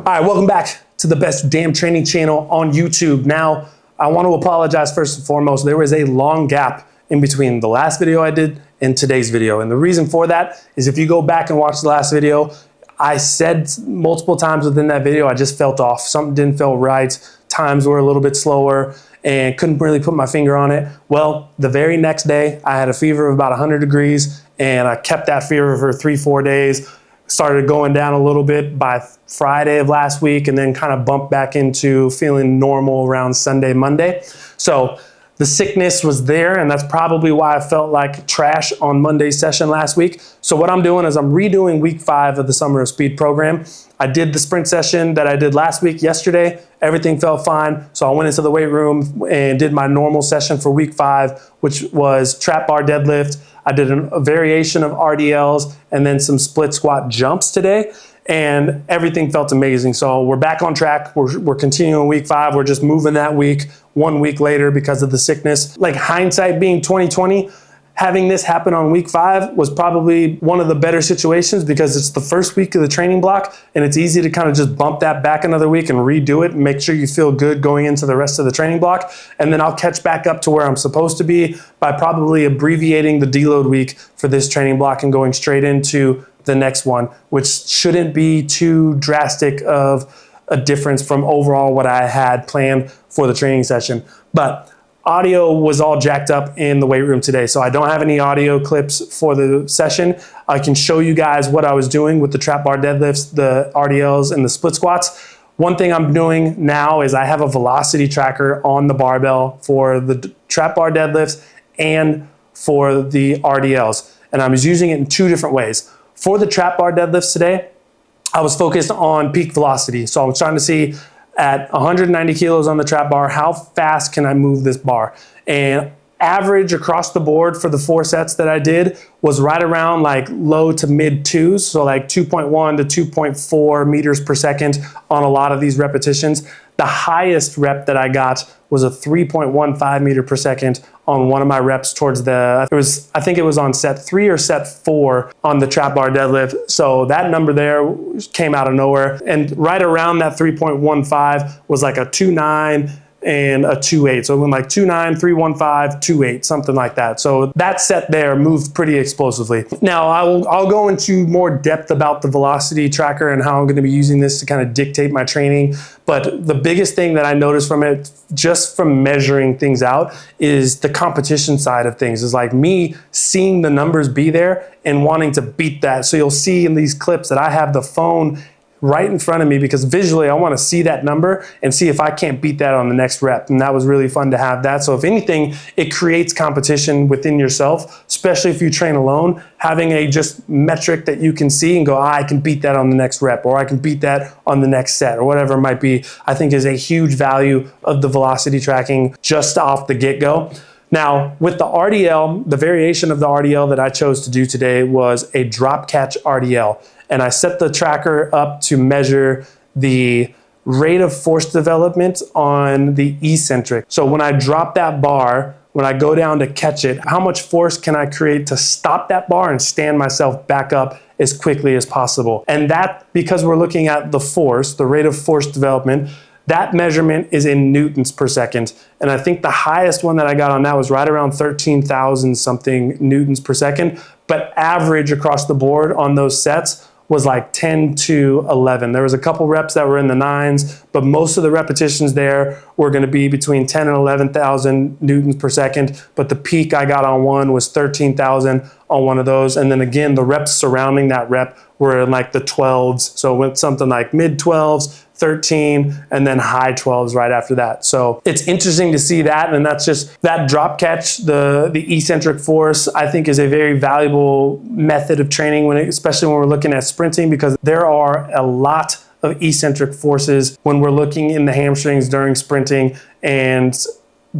All right, welcome back to the best damn training channel on YouTube. Now, I want to apologize first and foremost. There was a long gap in between the last video I did and today's video. And the reason for that is if you go back and watch the last video, I said multiple times within that video, I just felt off. Something didn't feel right. Times were a little bit slower and couldn't really put my finger on it. Well, the very next day, I had a fever of about 100 degrees and I kept that fever for 3-4 days. Started going down a little bit by Friday of last week and then kind of bumped back into feeling normal around Sunday, Monday. So the sickness was there, and that's probably why I felt like trash on Monday's session last week. So what I'm doing is I'm redoing week 5 of the Summer of Speed program. I did the sprint session that I did last week yesterday. Everything felt fine. So I went into the weight room and did my normal session for week 5, which was trap bar deadlift. I did a variation of RDLs and then some split squat jumps today, and everything felt amazing. So we're back on track. We're continuing week 5. We're just moving that week 1 week later because of the sickness. Like hindsight being 2020, having this happen on week 5 was probably one of the better situations because it's the first week of the training block and it's easy to kind of just bump that back another week and redo it and make sure you feel good going into the rest of the training block. And then I'll catch back up to where I'm supposed to be by probably abbreviating the deload week for this training block and going straight into the next one, which shouldn't be too drastic of a difference from overall what I had planned for the training session. But audio was all jacked up in the weight room today, so I don't have any audio clips for the session. I can show you guys what I was doing with the trap bar deadlifts, the RDLs, and the split squats. One thing I'm doing now is I have a velocity tracker on the barbell for the trap bar deadlifts and for the RDLs, and I was using it in 2 different ways. For the trap bar deadlifts today, I was focused on peak velocity, so I was trying to see at 190 kilos on the trap bar, how fast can I move this bar? And average across the board for the 4 sets that I did was right around like low to mid 2s, so like 2.1 to 2.4 meters per second on a lot of these repetitions. The highest rep that I got was a 3.15 meter per second on one of my reps towards the, I think it was on set 3 or set 4 on the trap bar deadlift. So that number there came out of nowhere. And right around that 3.15 was like a 2.9 and a 2.8. So it went like 2.9, 3.15, 2.8, something like that. So that set there moved pretty explosively. Now I'll go into more depth about the velocity tracker and how I'm going to be using this to kind of dictate my training. But the biggest thing that I noticed from it, just from measuring things out, is the competition side of things. Is like me seeing the numbers be there and wanting to beat that. So you'll see in these clips that I have the phone right in front of me because visually I want to see that number and see if I can't beat that on the next rep. And that was really fun to have that. So if anything, it creates competition within yourself, especially if you train alone. Having a just metric that you can see and go, I can beat that on the next rep, or I can beat that on the next set, or whatever it might be, I think is a huge value of the velocity tracking just off the get-go. Now, with the RDL, the variation of the RDL that I chose to do today was a drop catch RDL. And I set the tracker up to measure the rate of force development on the eccentric. So when I drop that bar, when I go down to catch it, how much force can I create to stop that bar and stand myself back up as quickly as possible? And that, because we're looking at the force, the rate of force development, that measurement is in newtons per second. And I think the highest one that I got on that was right around 13,000 something newtons per second. But average across the board on those sets was like 10 to 11. There was a couple reps that were in the 9s, but most of the repetitions there were going to be between 10 and 11,000 newtons per second. But the peak I got on one was 13,000 on one of those. And then again, the reps surrounding that rep were in like the 12s. So it went something like mid 12s, 13, and then high 12s right after that. So it's interesting to see that, and that's just that drop catch, the eccentric force, I think is a very valuable method of training, especially when we're looking at sprinting, because there are a lot of eccentric forces when we're looking in the hamstrings during sprinting, and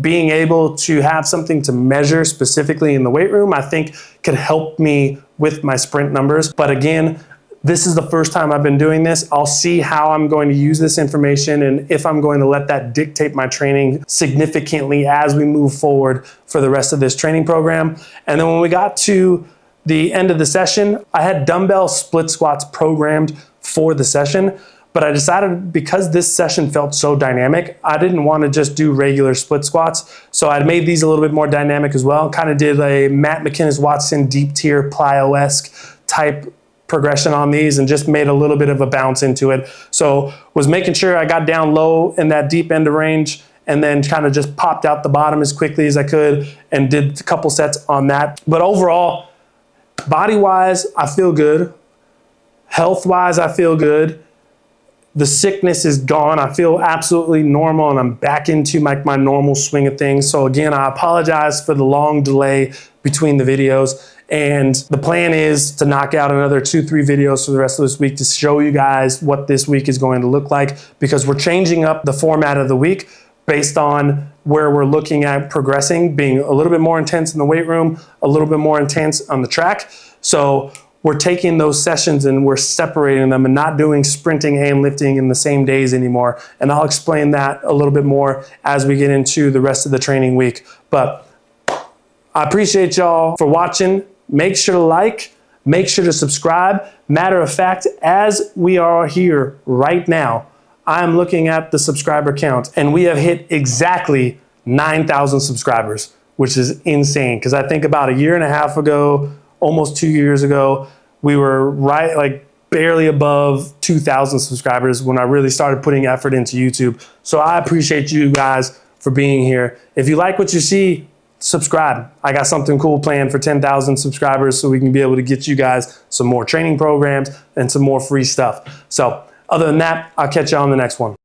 being able to have something to measure specifically in the weight room, I think could help me with my sprint numbers. But again, this is the first time I've been doing this. I'll see how I'm going to use this information and if I'm going to let that dictate my training significantly as we move forward for the rest of this training program. And then when we got to the end of the session, I had dumbbell split squats programmed for the session, But I decided, because this session felt so dynamic, I didn't want to just do regular split squats. So I made these a little bit more dynamic as well. Kind of did a Matt McKinnis-Watson deep tier plyo-esque type progression on these, and just made a little bit of a bounce into it. So was making sure I got down low in that deep end of range, and then kind of just popped out the bottom as quickly as I could and did a couple sets on that. But overall, body-wise, I feel good. Health-wise, I feel good. The sickness is gone. I feel absolutely normal, and I'm back into my normal swing of things. So again, I apologize for the long delay between the videos. And the plan is to knock out another 2-3 videos for the rest of this week to show you guys what this week is going to look like, because we're changing up the format of the week based on where we're looking at progressing, being a little bit more intense in the weight room, a little bit more intense on the track. So we're taking those sessions and we're separating them and not doing sprinting and lifting in the same days anymore. And I'll explain that a little bit more as we get into the rest of the training week. But I appreciate y'all for watching. Make sure to like, make sure to subscribe. Matter of fact, as we are here right now, I'm looking at the subscriber count, and we have hit exactly 9,000 subscribers, which is insane. Because I think about a year and a half ago, almost 2 years ago, we were right, like barely above 2,000 subscribers when I really started putting effort into YouTube. So I appreciate you guys for being here. If you like what you see, subscribe. I got something cool planned for 10,000 subscribers, so we can be able to get you guys some more training programs and some more free stuff. So other than that, I'll catch you on the next one.